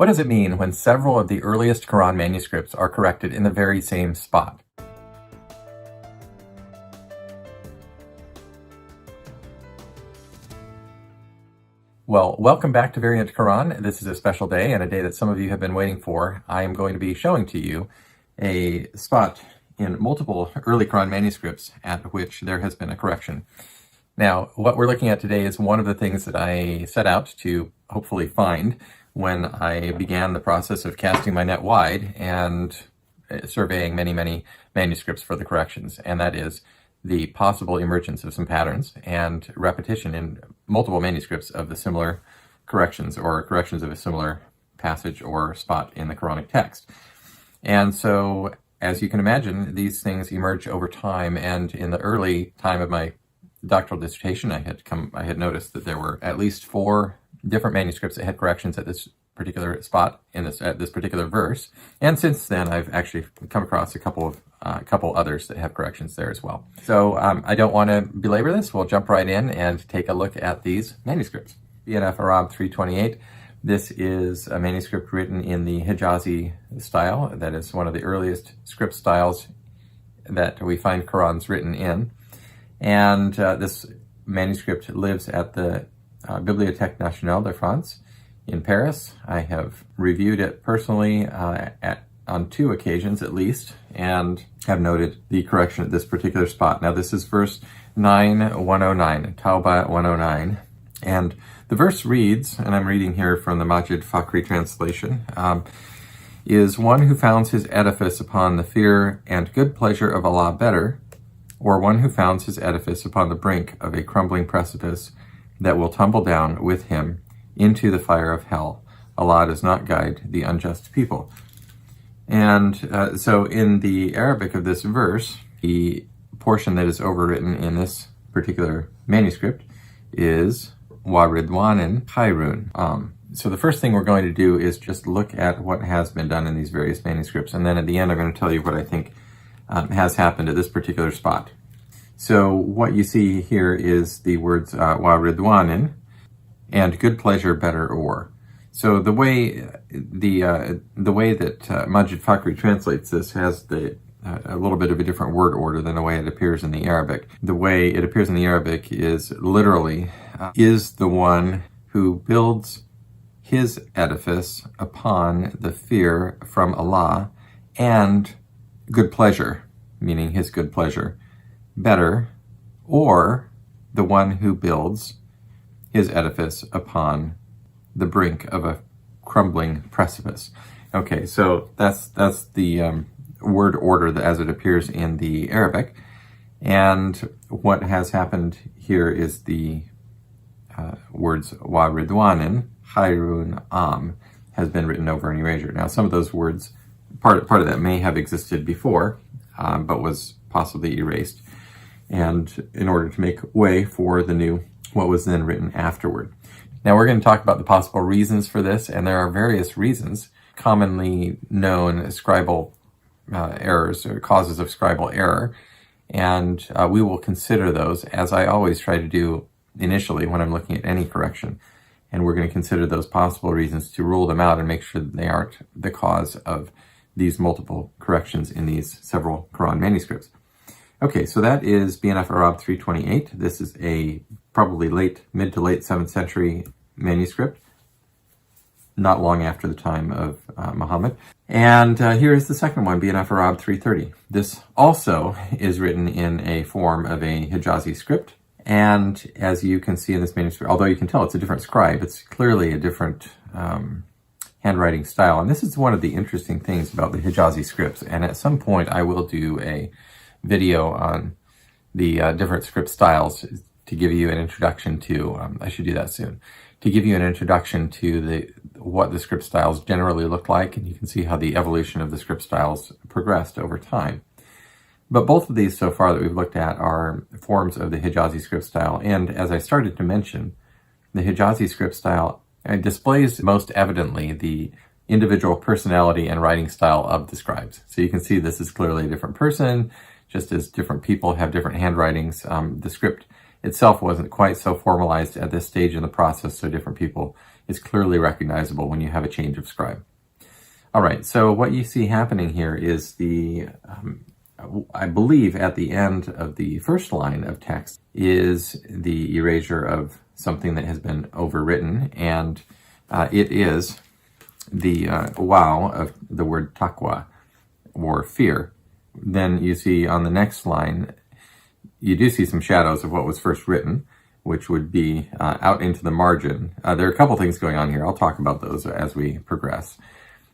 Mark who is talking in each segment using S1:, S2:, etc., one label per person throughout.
S1: What does it mean when several of the earliest Quran manuscripts are corrected in the very same spot? Well, welcome back to Variant Quran. This is a special day and a day that some of you have been waiting for. I am going to be showing to you a spot in multiple early Quran manuscripts at which there has been a correction. Now, what we're looking at today is one of the things that I set out to hopefully find when I began the process of casting my net wide and surveying many manuscripts for the corrections, and that is the possible emergence of some patterns and repetition in multiple manuscripts of the similar corrections or corrections of a similar passage or spot in the Quranic text. And so, as you can imagine, these things emerge over time, and in the early time of my doctoral dissertation, I had noticed that there were at least 4 different manuscripts that had corrections at this particular spot at this particular verse, and since then I've actually come across a couple others that have corrections there as well. So I don't want to belabor this. We'll jump right in and take a look at these manuscripts. BNF Arab 328. This is a manuscript written in the Hijazi style. That is one of the earliest script styles that we find Qurans written in. And this manuscript lives at the Bibliothèque Nationale de France in Paris. I have reviewed it personally on 2 occasions at least, and have noted the correction at this particular spot. Now this is verse 9:109, Tauba 109, and the verse reads, and I'm reading here from the Majid Fakhri translation, is one who founds his edifice upon the fear and good pleasure of Allah better, or one who founds his edifice upon the brink of a crumbling precipice that will tumble down with him into the fire of hell. Allah does not guide the unjust people. And so in the Arabic of this verse, the portion that is overwritten in this particular manuscript is wa ridwanin khairun. So the first thing we're going to do is just look at what has been done in these various manuscripts, and then at the end I'm going to tell you what I think has happened at this particular spot. So what you see here is the words wa ridwanin and good pleasure better or. So the way that Majid Fakhri translates this has a little bit of a different word order than the way it appears in the Arabic. The way it appears in the Arabic is literally is the one who builds his edifice upon the fear from Allah and good pleasure, meaning his good pleasure, better, or the one who builds his edifice upon the brink of a crumbling precipice. Okay, so that's the word order as it appears in the Arabic, and what has happened here is the words wa ridwanin khairun has been written over in erasure. Now some of those words, part of that may have existed before, but was possibly erased, and in order to make way for the new, what was then written afterward. Now we're going to talk about the possible reasons for this, and there are various reasons, commonly known scribal errors or causes of scribal error, and we will consider those, as I always try to do initially when I'm looking at any correction, and we're going to consider those possible reasons to rule them out and make sure that they aren't the cause of these multiple corrections in these several Quran manuscripts. Okay, so that is BNF Arab 328. This is a probably mid to late 7th century manuscript, not long after the time of Muhammad. And here is the second one, BNF Arab 330. This also is written in a form of a Hijazi script. And as you can see in this manuscript, although you can tell it's a different scribe, it's clearly a different handwriting style. And this is one of the interesting things about the Hijazi scripts. And at some point I will do a video on the different script styles to give you an introduction to, I should do that soon, to give you an introduction to what the script styles generally look like, and you can see how the evolution of the script styles progressed over time. But both of these so far that we've looked at are forms of the Hijazi script style, and as I started to mention, the Hijazi script style displays most evidently the individual personality and writing style of the scribes. So you can see this is clearly a different person, just as different people have different handwritings. The script itself wasn't quite so formalized at this stage in the process, so different people is clearly recognizable when you have a change of scribe. All right, so what you see happening here is I believe at the end of the first line of text is the erasure of something that has been overwritten, and it is the wow of the word taqwa, or fear. Then you see on the next line, you do see some shadows of what was first written, which would be out into the margin. There are a couple things going on here. I'll talk about those as we progress.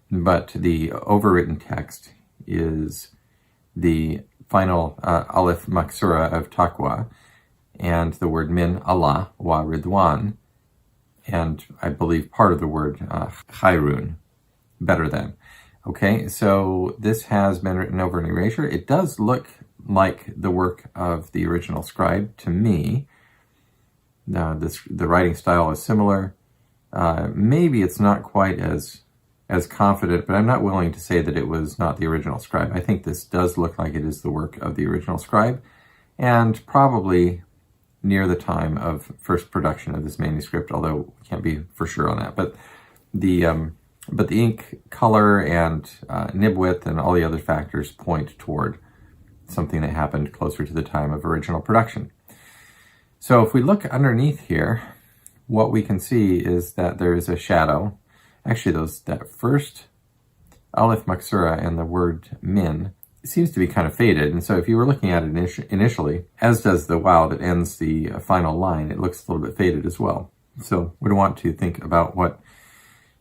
S1: But the overwritten text is the final Aleph Maksura of Taqwa, and the word Min Allah wa Ridwan, and I believe part of the word Khairun, better than. Okay, so this has been written over an erasure. It does look like the work of the original scribe to me. The writing style is similar. Maybe it's not quite as confident, but I'm not willing to say that it was not the original scribe. I think this does look like it is the work of the original scribe, and probably near the time of first production of this manuscript, although we can't be for sure on that. But the ink color and nib width and all the other factors point toward something that happened closer to the time of original production. So if we look underneath here, what we can see is that there is a shadow. Actually, that first Aleph Maksura and the word Min seems to be kind of faded. And so if you were looking at it initially, as does the wow that ends the final line, it looks a little bit faded as well. So we'd want to think about what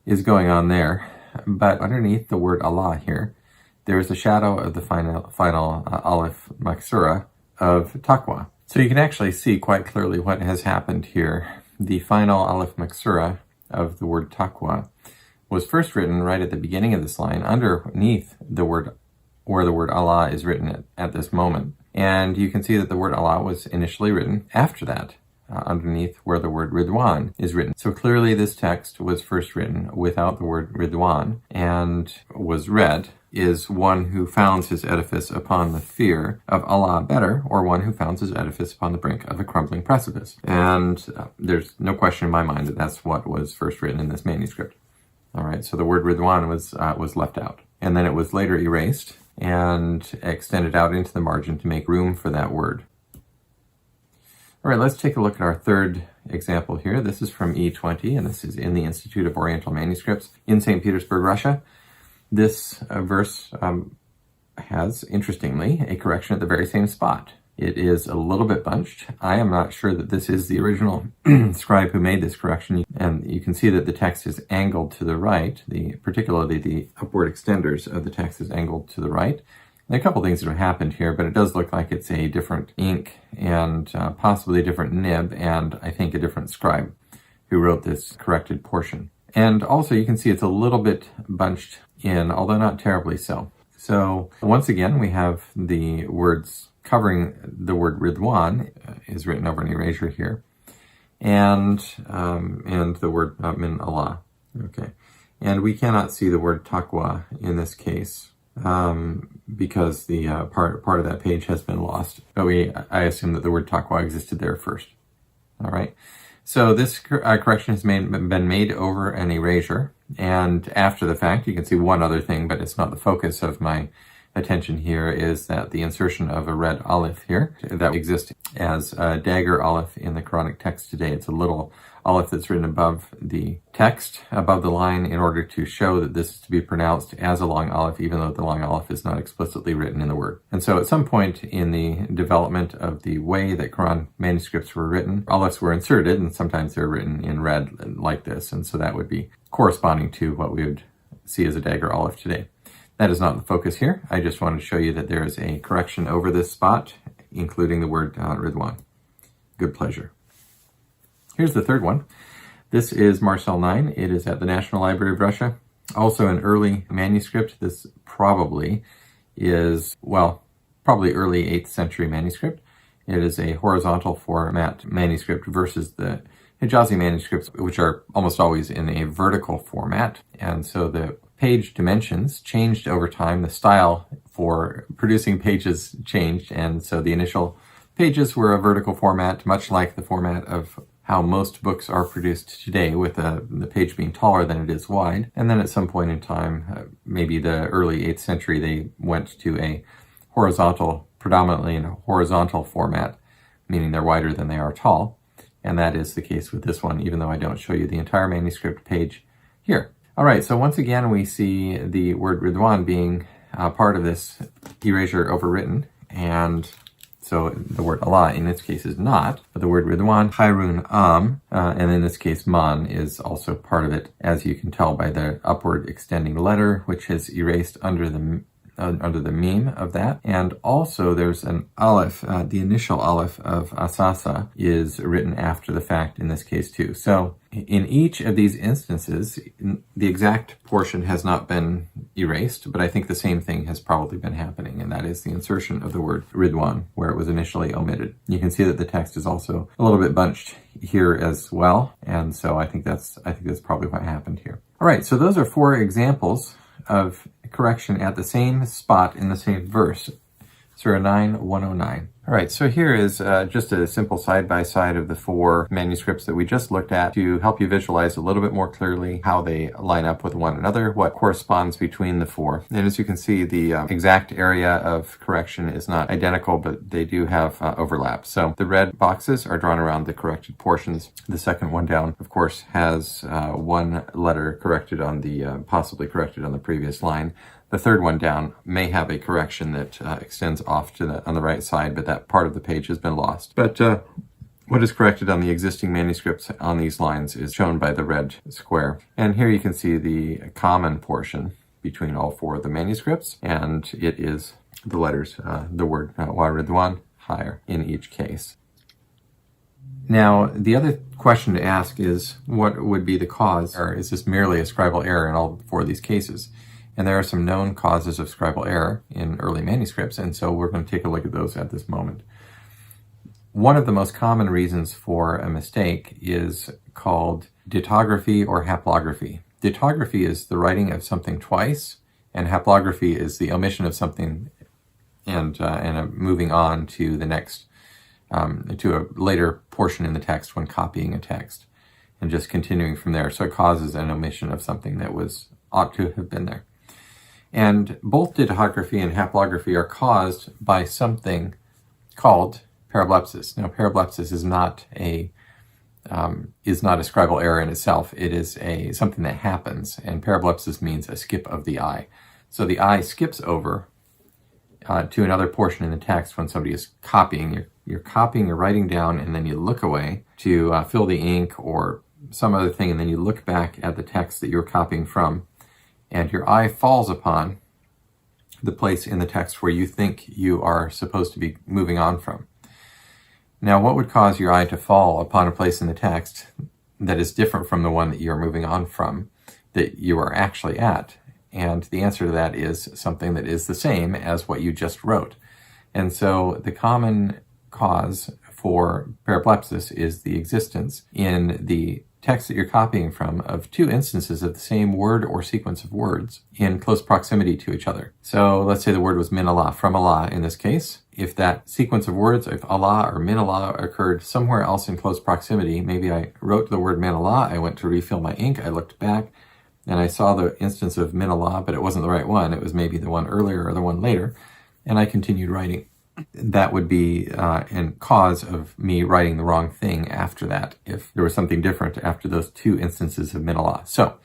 S1: is going on there. But underneath the word Allah here, there is a shadow of the final Aleph Maksura of Taqwa. So you can actually see quite clearly what has happened here. The final Aleph Maksura of the word Taqwa was first written right at the beginning of this line, underneath the word, where the word Allah is written at this moment. And you can see that the word Allah was initially written after that, underneath where the word Ridwan is written. So clearly this text was first written without the word Ridwan, and was read is one who founds his edifice upon the fear of Allah better, or one who founds his edifice upon the brink of a crumbling precipice. And there's no question in my mind that that's what was first written in this manuscript. All right, so the word Ridwan was left out. And then it was later erased and extended out into the margin to make room for that word. All right, let's take a look at our third example here. This is from E20, and this is in the Institute of Oriental Manuscripts in St. Petersburg, Russia. This verse has, interestingly, a correction at the very same spot. It is a little bit bunched. I am not sure that this is the original scribe who made this correction. And you can see that the text is angled to the right. Particularly the upward extenders of the text is angled to the right. There are a couple things that have happened here, but it does look like it's a different ink and possibly a different nib, and I think a different scribe who wrote this corrected portion. And also you can see it's a little bit bunched in, although not terribly so. So once again, we have the words covering the word Ridwan is written over an erasure here, and the word Min Allah. Okay, and we cannot see the word Taqwa in this case because the part of that page has been lost. But I assume that the word Taqwa existed there first. All right. So this correction has been made over an erasure, and after the fact, you can see one other thing, but it's not the focus of my attention here, is that the insertion of a red aleph here that exists as a dagger aleph in the Quranic text today. It's a little aleph that's written above the text, above the line, in order to show that this is to be pronounced as a long aleph, even though the long aleph is not explicitly written in the word. And so at some point in the development of the way that Quran manuscripts were written, alephs were inserted, and sometimes they're written in red like this, and so that would be corresponding to what we would see as a dagger aleph today. That is not the focus here. I just wanted to show you that there is a correction over this spot, including the word Ridwan. Good pleasure. Here's the third one. This is Marcel 9. It is at the National Library of Russia. Also an early manuscript. This probably is, probably early 8th century manuscript. It is a horizontal format manuscript versus the Hijazi manuscripts, which are almost always in a vertical format. And so the page dimensions changed over time. The style for producing pages changed, and so the initial pages were a vertical format, much like the format of how most books are produced today, with the page being taller than it is wide. And then at some point in time, maybe the early 8th century, they went to a horizontal, predominantly in a horizontal format, meaning they're wider than they are tall. And that is the case with this one, even though I don't show you the entire manuscript page here. All right, so once again, we see the word Ridwan being part of this erasure overwritten, and so the word Allah in this case is not, but the word Ridwan, Khairun and in this case Man is also part of it, as you can tell by the upward extending letter, which is erased under the meme of that. And also there's an aleph, the initial aleph of Asasa is written after the fact in this case too. So in each of these instances, the exact portion has not been erased, but I think the same thing has probably been happening, and that is the insertion of the word Ridwan where it was initially omitted. You can see that the text is also a little bit bunched here as well, and so I think that's probably what happened here. All right, so those are 4 examples of correction at the same spot in the same verse, Surah 9, 109. All right, so here is just a simple side-by-side of the 4 manuscripts that we just looked at to help you visualize a little bit more clearly how they line up with one another, what corresponds between the 4. And as you can see, the exact area of correction is not identical, but they do have overlap. So the red boxes are drawn around the corrected portions. The second one down, of course, has 1 letter corrected on the, possibly corrected on the previous line. The third one down may have a correction that extends off to on the right side, but that part of the page has been lost. But what is corrected on the existing manuscripts on these lines is shown by the red square. And here you can see the common portion between all 4 of the manuscripts, and it is the letters, the word Wa Ridwan, higher in each case. Now, the other question to ask is, what would be the cause, or is this merely a scribal error in all 4 of these cases? And there are some known causes of scribal error in early manuscripts, and so we're going to take a look at those at this moment. One of the most common reasons for a mistake is called ditography or haplography. Ditography is the writing of something twice, and haplography is the omission of something and moving on to the next, to a later portion in the text when copying a text, and just continuing from there. So it causes an omission of something that ought to have been there. And both ditography and haplography are caused by something called parablepsis. Now, parablepsis is not a scribal error in itself. It is something that happens, and parablepsis means a skip of the I. So the I skips over to another portion in the text when somebody is copying. You're copying, you're writing down, and then you look away to fill the ink or some other thing, and then you look back at the text that you're copying from, and your eye falls upon the place in the text where you think you are supposed to be moving on from. Now, what would cause your eye to fall upon a place in the text that is different from the one that you're moving on from, that you are actually at? And the answer to that is something that is the same as what you just wrote. And so the common cause for parablepsis is the existence in the text that you're copying from of 2 instances of the same word or sequence of words in close proximity to each other. So let's say the word was min Allah, from Allah in this case. If that sequence of words, if Allah or min Allah occurred somewhere else in close proximity, maybe I wrote the word min Allah, I went to refill my ink, I looked back, and I saw the instance of min Allah, but it wasn't the right one. It was maybe the one earlier or the one later, and I continued writing. That would be a cause of me writing the wrong thing after that, if there was something different after those 2 instances of min Allah. So,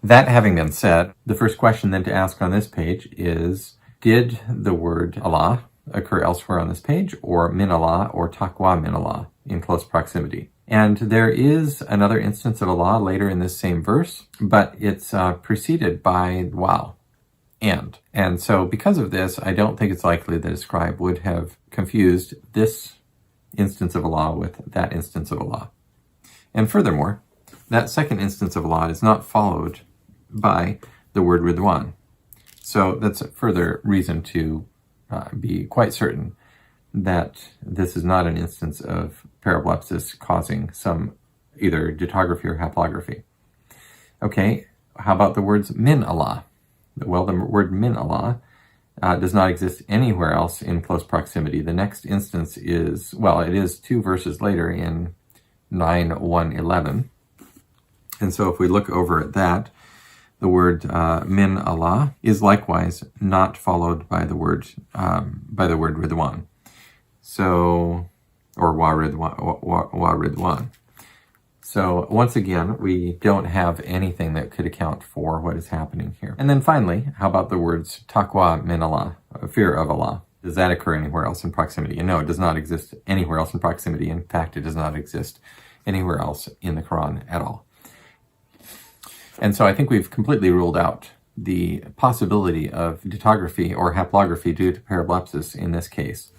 S1: that having been said, the first question then to ask on this page is, did the word Allah occur elsewhere on this page, or min Allah or taqwa min Allah in close proximity? And there is another instance of Allah later in this same verse, but it's preceded by wow. And so because of this, I don't think it's likely that a scribe would have confused this instance of Allah with that instance of Allah. And furthermore, that second instance of Allah is not followed by the word Ridwan. So that's a further reason to be quite certain that this is not an instance of parablepsis causing some either ditography or haplography. Okay, how about the words min Allah? Well, the word min Allah does not exist anywhere else in close proximity. The next instance is, well, it is 2 verses later in 9:111. And so if we look over at that, the word min Allah is likewise not followed by the word Ridwan. So, or wa Ridwan. So once again, we don't have anything that could account for what is happening here. And then finally, how about the words taqwa min Allah, fear of Allah? Does that occur anywhere else in proximity? And no, it does not exist anywhere else in proximity. In fact, it does not exist anywhere else in the Quran at all. And so I think we've completely ruled out the possibility of dictography or haplography due to parablepsis in this case.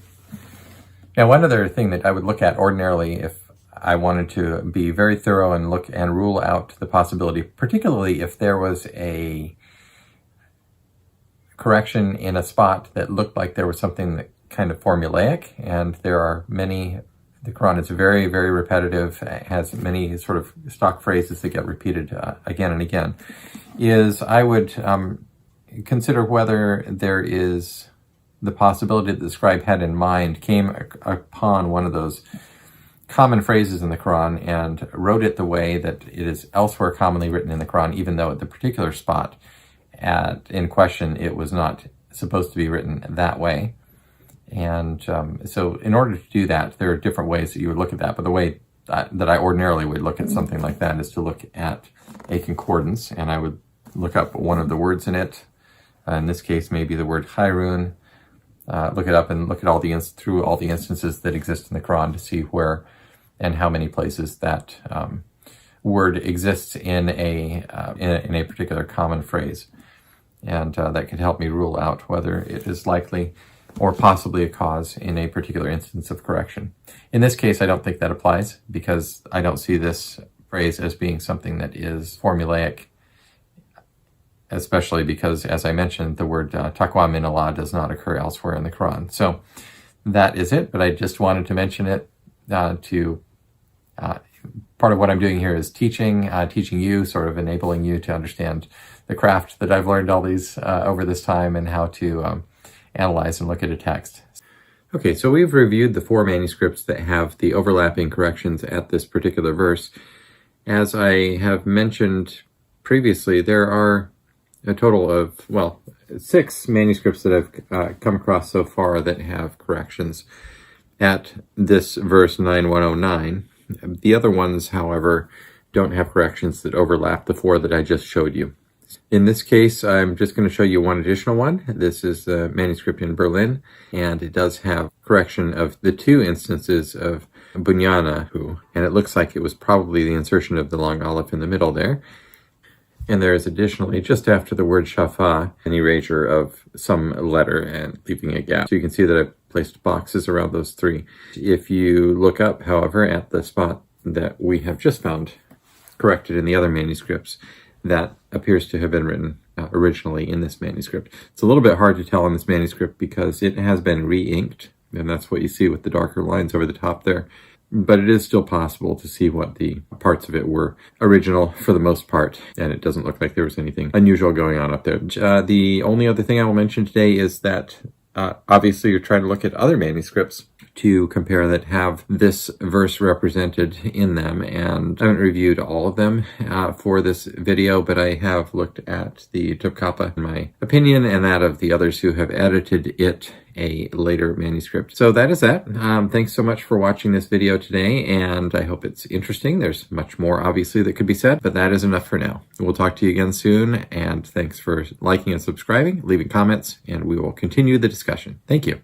S1: Now, one other thing that I would look at ordinarily if I wanted to be very thorough and look and rule out the possibility, particularly if there was a correction in a spot that looked like there was something that kind of formulaic, and there are many, the Quran is very, very repetitive, has many sort of stock phrases that get repeated again and again, is I would consider whether there is the possibility that the scribe had in mind, came upon one of those common phrases in the Quran and wrote it the way that it is elsewhere commonly written in the Quran, even though at the particular spot in question it was not supposed to be written that way. And so in order to do that, there are different ways that you would look at that, but the way that I ordinarily would look at something like that is to look at a concordance, and I would look up one of the words in it. In this case, maybe the word Khairun. Look it up and look at through all the instances that exist in the Quran to see where and how many places that word exists in a particular common phrase, and that could help me rule out whether it is likely or possibly a cause in a particular instance of correction. In this case, I don't think that applies because I don't see this phrase as being something that is formulaic, especially because, as I mentioned, the word taqwa min Allah does not occur elsewhere in the Quran. So that is it, but I just wanted to mention it part of what I'm doing here is teaching you, sort of enabling you to understand the craft that I've learned all these over this time and how to analyze and look at a text. Okay, so we've reviewed the 4 manuscripts that have the overlapping corrections at this particular verse. As I have mentioned previously, there are a total of, 6 manuscripts that I've come across so far that have corrections at this verse 9:109. The other ones, however, don't have corrections that overlap the 4 that I just showed you. In this case, I'm just going to show you one additional one. This is the manuscript in Berlin, and it does have correction of the 2 instances of bunyanahu, and it looks like it was probably the insertion of the long aleph in the middle there. And there is additionally, just after the word shafa, an erasure of some letter and leaving a gap. So you can see that I've placed boxes around those 3. If you look up, however, at the spot that we have just found corrected in the other manuscripts, that appears to have been written originally in this manuscript. It's a little bit hard to tell in this manuscript because it has been re-inked, and that's what you see with the darker lines over the top there. But it is still possible to see what the parts of it were original for the most part, and it doesn't look like there was anything unusual going on up there. The only other thing I will mention today is that obviously you're trying to look at other manuscripts to compare that have this verse represented in them, and I haven't reviewed all of them for this video, but I have looked at the Topkapi, in my opinion, and that of the others who have edited it, a later manuscript. So that is that. Thanks so much for watching this video today, and I hope it's interesting. There's much more, obviously, that could be said, but that is enough for now. We'll talk to you again soon, and thanks for liking and subscribing, leaving comments, and we will continue the discussion. Thank you.